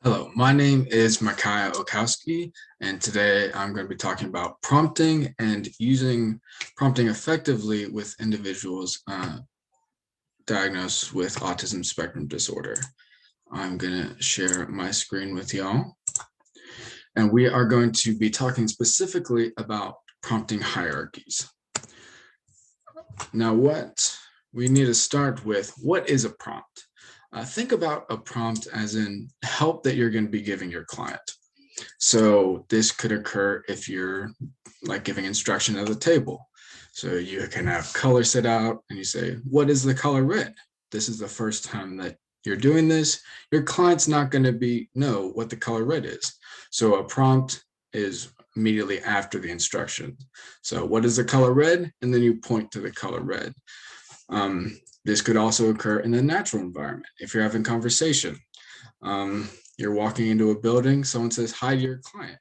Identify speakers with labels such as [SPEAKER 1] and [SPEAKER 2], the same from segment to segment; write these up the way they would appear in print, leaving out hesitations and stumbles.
[SPEAKER 1] Hello, my name is Micaiah Okowski, and today I'm going to be talking about prompting and using prompting effectively with individuals diagnosed with autism spectrum disorder. I'm going to share my screen with y'all, and we are going to be talking specifically about prompting hierarchies. Now, what we need to start with, what is a prompt? Think about a prompt as in help that you're going to be giving your client. So this could occur if you're like giving instruction at the table. So you can have color set out and you say, what is the color red? This is the first time that you're doing this. Your client's not going to know what the color red is. So a prompt is immediately after the instruction. So what is the color red? And then you point to the color red. This could also occur in a natural environment. If you're having conversation, you're walking into a building, someone says hi to your client.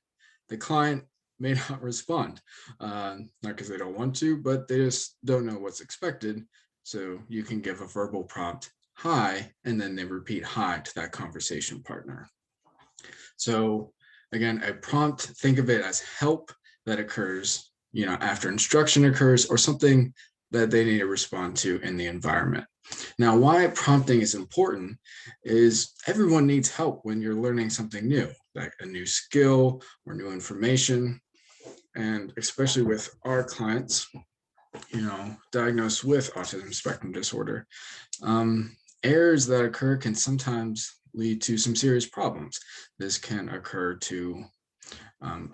[SPEAKER 1] The client may not respond, not because they don't want to, but they just don't know what's expected. So you can give a verbal prompt, hi, and then they repeat hi to that conversation partner. So again, a prompt, think of it as help that occurs, after instruction occurs or something that they need to respond to in the environment. Now, why prompting is important is everyone needs help when you're learning something new, like a new skill or new information. And especially with our clients, diagnosed with autism spectrum disorder, errors that occur can sometimes lead to some serious problems. This can occur to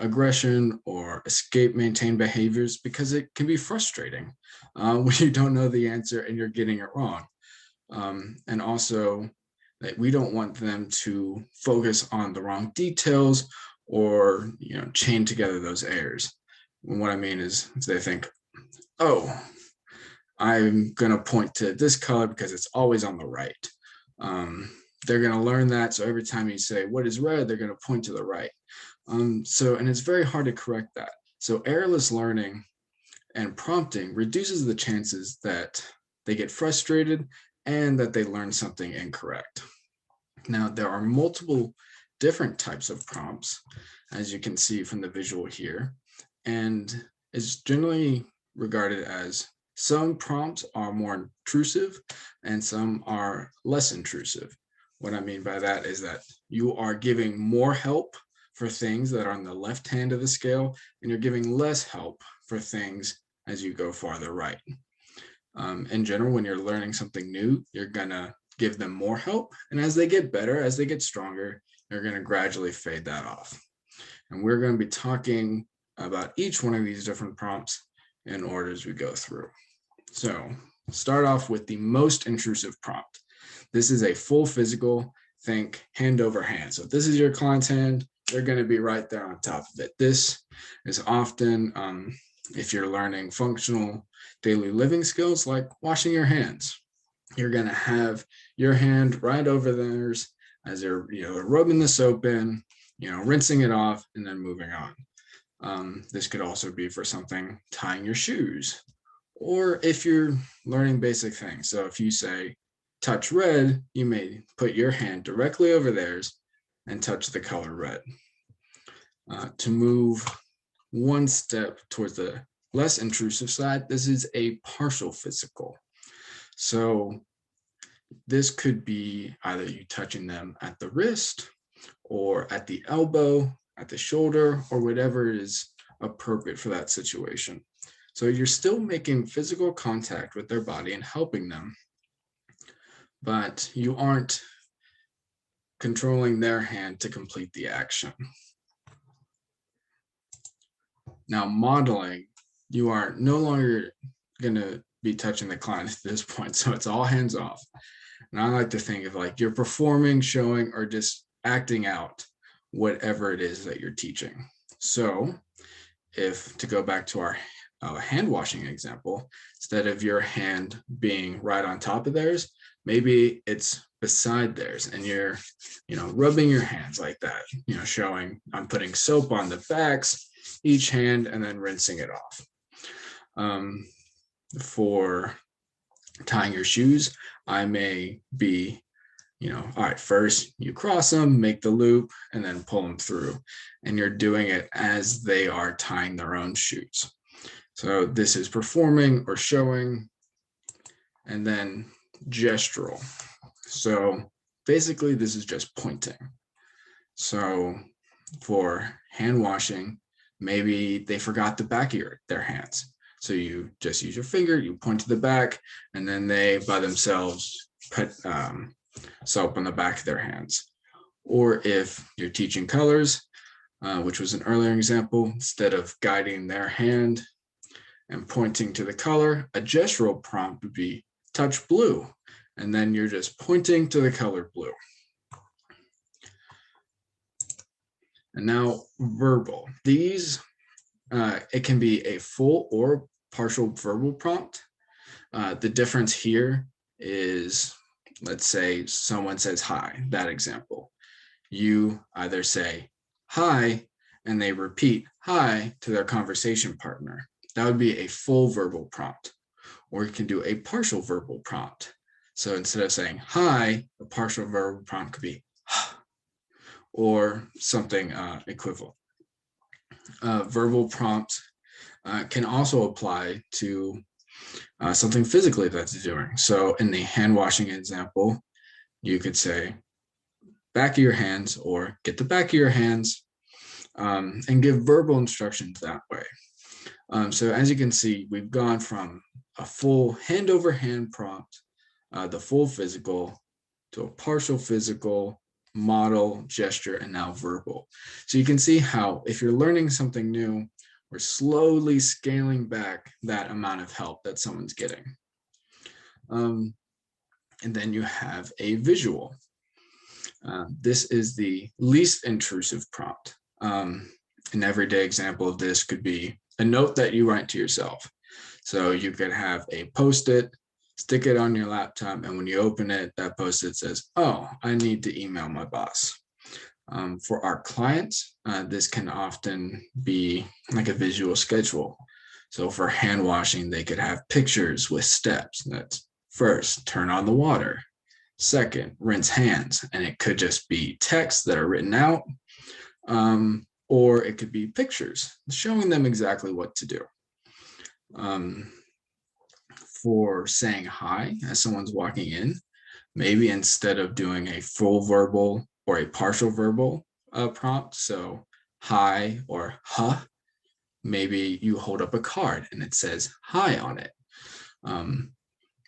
[SPEAKER 1] aggression or escape maintain behaviors because it can be frustrating when you don't know the answer and you're getting it wrong. And also that we don't want them to focus on the wrong details or chain together those errors. And what I mean is they think, oh, I'm going to point to this color because it's always on the right. They're going to learn that. So every time you say, what is red? They're going to point to the right. And it's very hard to correct that. So errorless learning and prompting reduces the chances that they get frustrated and that they learn something incorrect. Now, there are multiple different types of prompts, as you can see from the visual here, and it's generally regarded as some prompts are more intrusive and some are less intrusive. What I mean by that is that you are giving more help for things that are on the left hand of the scale, and you're giving less help for things as you go farther right. In general, when you're learning something new, you're gonna give them more help. And as they get better, as they get stronger, you're gonna gradually fade that off. And we're gonna be talking about each one of these different prompts in order as we go through. So start off with the most intrusive prompt. This is a full physical, think hand over hand. So if this is your client's hand, they're going to be right there on top of it. This is often, if you're learning functional daily living skills like washing your hands, you're going to have your hand right over theirs as they're rubbing the soap in, rinsing it off and then moving on. This could also be for something tying your shoes, or if you're learning basic things. So if you say touch red, you may put your hand directly over theirs and touch the color red. To move one step towards the less intrusive side, this is a partial physical. So this could be either you touching them at the wrist or at the elbow, at the shoulder, or whatever is appropriate for that situation. So you're still making physical contact with their body and helping them, but you aren't controlling their hand to complete the action. Now, modeling, you are no longer going to be touching the client at this point. So it's all hands off. And I like to think of like you're performing, showing, or just acting out whatever it is that you're teaching. So if to go back to our hand washing example, instead of your hand being right on top of theirs, maybe it's beside theirs and you're, rubbing your hands like that, showing I'm putting soap on the backs, each hand, and then rinsing it off. For tying your shoes, I may be all right, first you cross them, make the loop, and then pull them through. And you're doing it as they are tying their own shoes. So this is performing or showing, and then gestural. So basically this is just pointing. So for hand washing, maybe they forgot the back of their hands. So you just use your finger, you point to the back, and then they by themselves put soap on the back of their hands. Or if you're teaching colors, which was an earlier example, instead of guiding their hand and pointing to the color, a gestural prompt would be touch blue. And then you're just pointing to the color blue. And now verbal. These, it can be a full or partial verbal prompt. The difference here is, let's say someone says hi, that example. You either say hi and they repeat hi to their conversation partner. That would be a full verbal prompt. Or you can do a partial verbal prompt. So instead of saying hi, a partial verbal prompt could be or something equivalent. Verbal prompts can also apply to something physically that's doing. So in the hand washing example, you could say back of your hands or get the back of your hands and give verbal instructions that way. So as you can see, we've gone from a full hand over hand prompt, the full physical, to a partial physical, model, gesture, and now verbal. So you can see how if you're learning something new, we're slowly scaling back that amount of help that someone's getting. And then you have a visual. This is the least intrusive prompt. An everyday example of this could be a note that you write to yourself. So you could have a Post-it, stick it on your laptop, and when you open it, that Post-it says, oh, I need to email my boss. For our clients, this can often be like a visual schedule. So for hand washing, they could have pictures with steps. That's first, turn on the water. Second, rinse hands. And it could just be texts that are written out, or it could be pictures showing them exactly what to do. For saying hi as someone's walking in, maybe instead of doing a full verbal or a partial verbal prompt, so hi or huh, maybe you hold up a card and it says hi on it.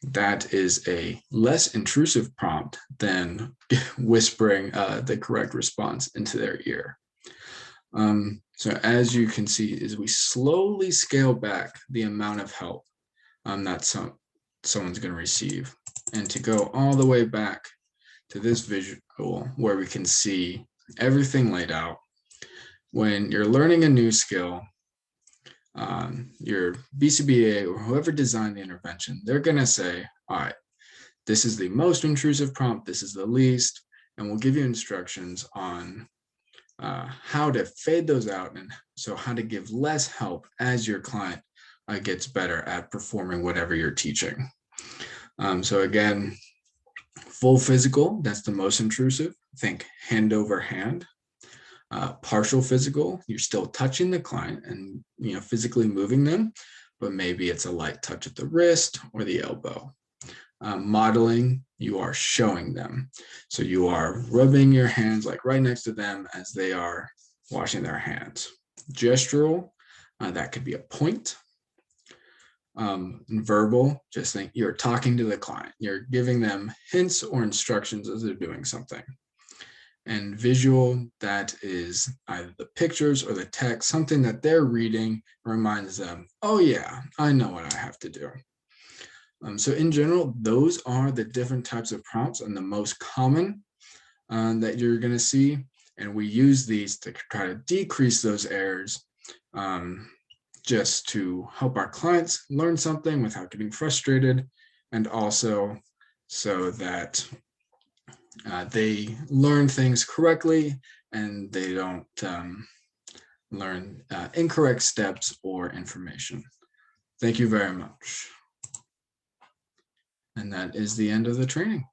[SPEAKER 1] That is a less intrusive prompt than whispering the correct response into their ear. So as you can see, as we slowly scale back the amount of help that someone's going to receive. And to go all the way back to this visual where we can see everything laid out. When you're learning a new skill, your BCBA or whoever designed the intervention, they're going to say, all right, this is the most intrusive prompt, this is the least, and we'll give you instructions on how to fade those out, and so how to give less help as your client gets better at performing whatever you're teaching. So again, full physical, that's the most intrusive. Think hand over hand. Partial physical, you're still touching the client and physically moving them, but maybe it's a light touch at the wrist or the elbow. Modeling, you are showing them. So you are rubbing your hands like right next to them as they are washing their hands. Gestural, that could be a point. And verbal, just think you're talking to the client. You're giving them hints or instructions as they're doing something. And visual, that is either the pictures or the text, something that they're reading reminds them, oh yeah, I know what I have to do. So in general, those are the different types of prompts and the most common that you're going to see. And we use these to try to decrease those errors just to help our clients learn something without getting frustrated, and also so that they learn things correctly and they don't learn incorrect steps or information. Thank you very much. And that is the end of the training.